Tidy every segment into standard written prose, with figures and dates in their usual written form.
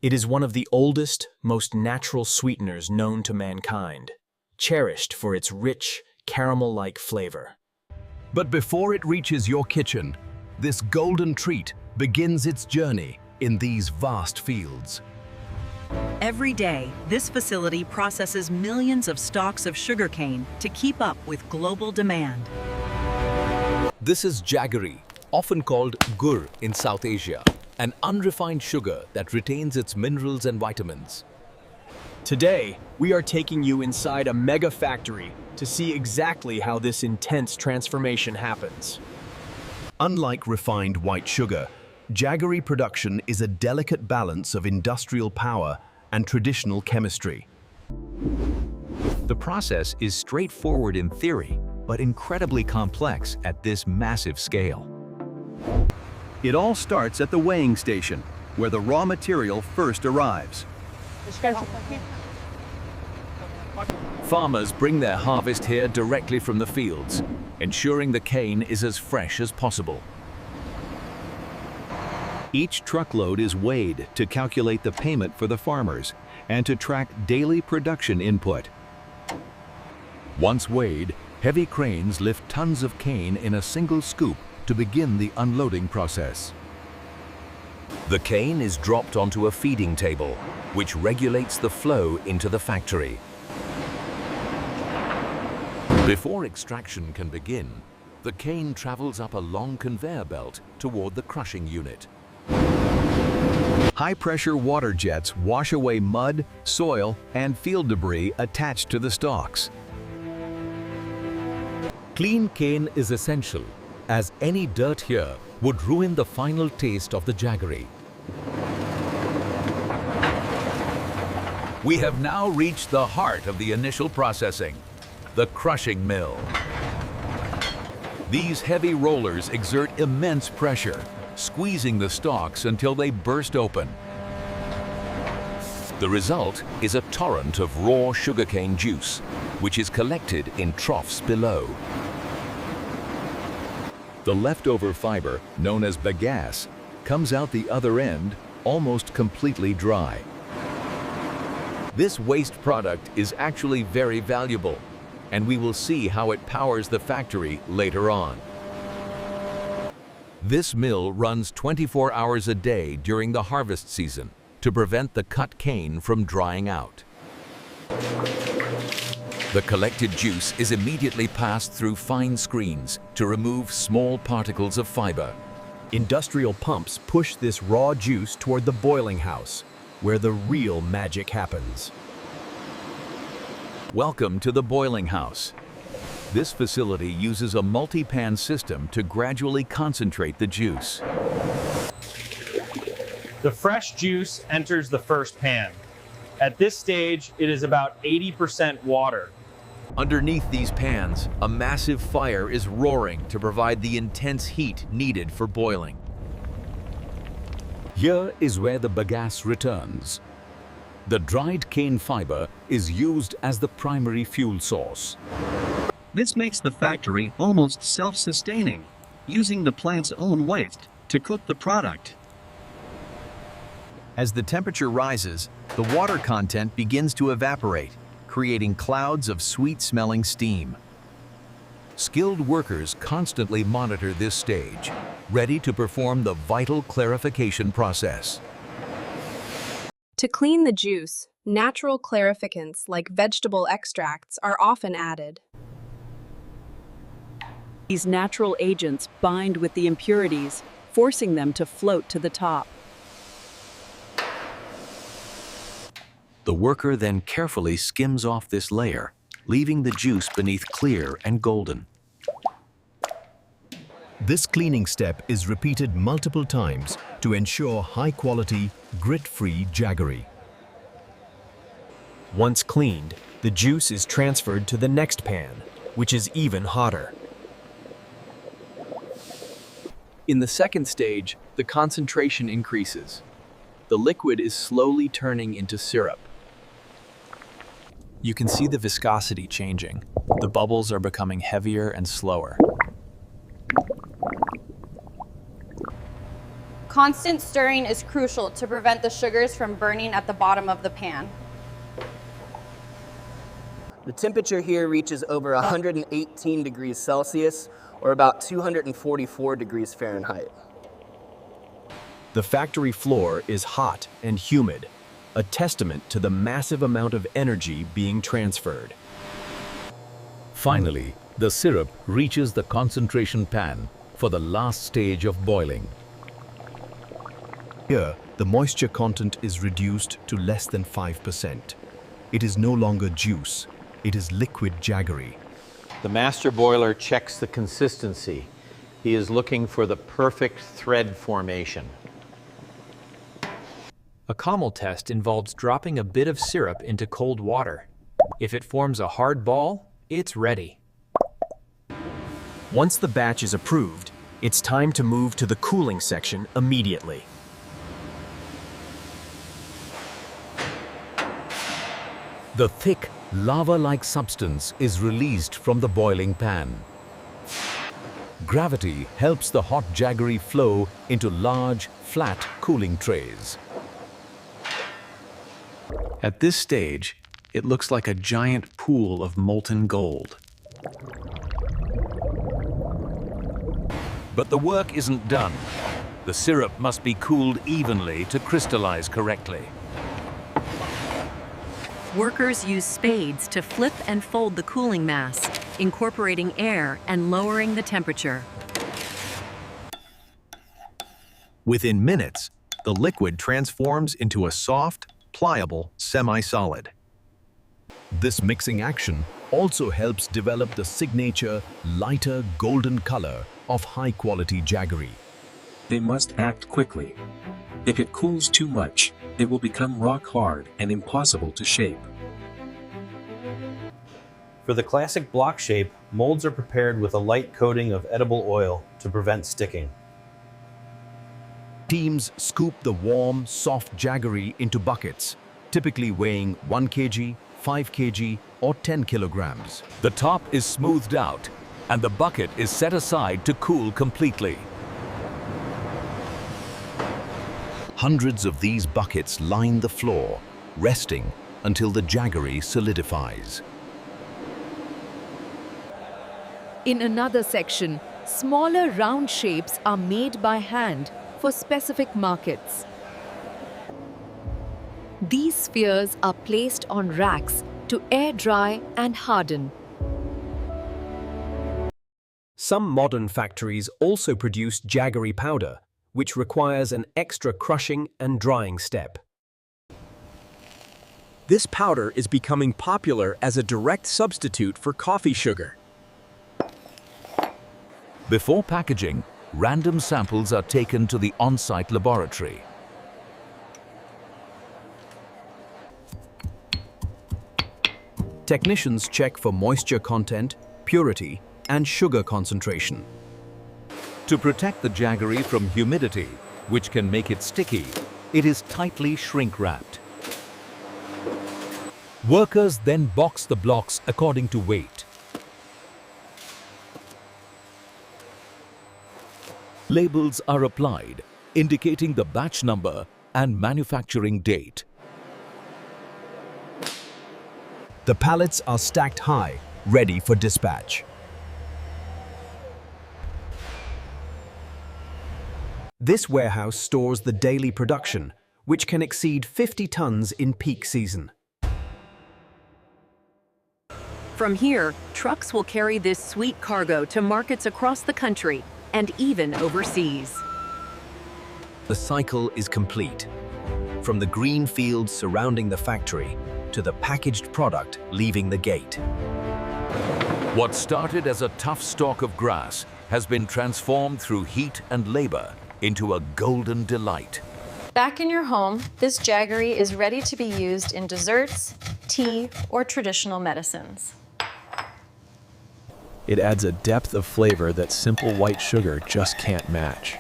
It is one of the oldest, most natural sweeteners known to mankind, cherished for its rich, caramel-like flavor. But before it reaches your kitchen, this golden treat begins its journey in these vast fields. Every day, this facility processes millions of stalks of sugarcane to keep up with global demand. This is jaggery, often called gur in South Asia, an unrefined sugar that retains its minerals and vitamins. Today, we are taking you inside a mega factory to see exactly how this intense transformation happens. Unlike refined white sugar, jaggery production is a delicate balance of industrial power and traditional chemistry. The process is straightforward in theory, but incredibly complex at this massive scale. It all starts at the weighing station, where the raw material first arrives. Farmers bring their harvest here directly from the fields, ensuring the cane is as fresh as possible. Each truckload is weighed to calculate the payment for the farmers and to track daily production input. Once weighed, heavy cranes lift tons of cane in a single scoop to begin the unloading process. The cane is dropped onto a feeding table, which regulates the flow into the factory. Before extraction can begin, the cane travels up a long conveyor belt toward the crushing unit. High-pressure water jets wash away mud, soil, and field debris attached to the stalks. Clean cane is essential, as any dirt here would ruin the final taste of the jaggery. We have now reached the heart of the initial processing, the crushing mill. These heavy rollers exert immense pressure, squeezing the stalks until they burst open. The result is a torrent of raw sugarcane juice, which is collected in troughs below. The leftover fiber, known as bagasse, comes out the other end almost completely dry. This waste product is actually very valuable, and we will see how it powers the factory later on. This mill runs 24 hours a day during the harvest season to prevent the cut cane from drying out. The collected juice is immediately passed through fine screens to remove small particles of fiber. Industrial pumps push this raw juice toward the boiling house, where the real magic happens. Welcome to the boiling house. This facility uses a multi-pan system to gradually concentrate the juice. The fresh juice enters the first pan. At this stage, it is about 80% water. Underneath these pans, a massive fire is roaring to provide the intense heat needed for boiling. Here is where the bagasse returns. The dried cane fiber is used as the primary fuel source. This makes the factory almost self-sustaining, using the plant's own waste to cook the product. As the temperature rises, the water content begins to evaporate, creating clouds of sweet-smelling steam. Skilled workers constantly monitor this stage, ready to perform the vital clarification process. To clean the juice, natural clarificants like vegetable extracts are often added. These natural agents bind with the impurities, forcing them to float to the top. The worker then carefully skims off this layer, leaving the juice beneath clear and golden. This cleaning step is repeated multiple times to ensure high-quality, grit-free jaggery. Once cleaned, the juice is transferred to the next pan, which is even hotter. In the second stage, the concentration increases. The liquid is slowly turning into syrup. You can see the viscosity changing. The bubbles are becoming heavier and slower. Constant stirring is crucial to prevent the sugars from burning at the bottom of the pan. The temperature here reaches over 118 degrees Celsius, or about 244 degrees Fahrenheit. The factory floor is hot and humid, a testament to the massive amount of energy being transferred. Finally, the syrup reaches the concentration pan for the last stage of boiling. Here, the moisture content is reduced to less than 5%. It is no longer juice, it is liquid jaggery. The master boiler checks the consistency. He is looking for the perfect thread formation. A Commel test involves dropping a bit of syrup into cold water. If it forms a hard ball, it's ready. Once the batch is approved, it's time to move to the cooling section immediately. The thick, lava-like substance is released from the boiling pan. Gravity helps the hot jaggery flow into large, flat cooling trays. At this stage, it looks like a giant pool of molten gold. But the work isn't done. The syrup must be cooled evenly to crystallize correctly. Workers use spades to flip and fold the cooling mass, incorporating air and lowering the temperature. Within minutes, the liquid transforms into a soft, pliable semi-solid. This mixing action also helps develop the signature, lighter golden color of high-quality jaggery. They must act quickly. If it cools too much, it will become rock hard and impossible to shape. For the classic block shape, molds are prepared with a light coating of edible oil to prevent sticking. Teams scoop the warm, soft jaggery into buckets, typically weighing 1 kg, 5 kg, or 10 kilograms. The top is smoothed out, and the bucket is set aside to cool completely. Hundreds of these buckets line the floor, resting until the jaggery solidifies. In another section, smaller round shapes are made by hand for specific markets. These spheres are placed on racks to air dry and harden. Some modern factories also produce jaggery powder, which requires an extra crushing and drying step. This powder is becoming popular as a direct substitute for coffee sugar. Before packaging, random samples are taken to the on-site laboratory. Technicians check for moisture content, purity, and sugar concentration. To protect the jaggery from humidity, which can make it sticky, it is tightly shrink-wrapped. Workers then box the blocks according to weight. Labels are applied, indicating the batch number and manufacturing date. The pallets are stacked high, ready for dispatch. This warehouse stores the daily production, which can exceed 50 tons in peak season. From here, trucks will carry this sweet cargo to markets across the country and even overseas. The cycle is complete. From the green fields surrounding the factory to the packaged product leaving the gate. What started as a tough stalk of grass has been transformed through heat and labor into a golden delight. Back in your home, this jaggery is ready to be used in desserts, tea, or traditional medicines. It adds a depth of flavor that simple white sugar just can't match.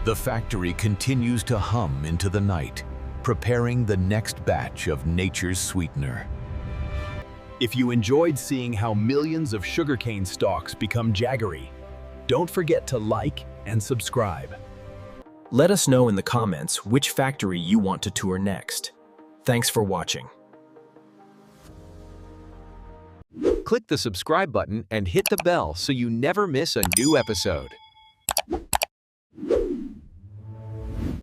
The factory continues to hum into the night, preparing the next batch of nature's sweetener. If you enjoyed seeing how millions of sugarcane stalks become jaggery, Don't forget to like and subscribe. Let us know in the comments which factory you want to tour next. Thanks for watching. Click the subscribe button and hit the bell so you never miss a new episode.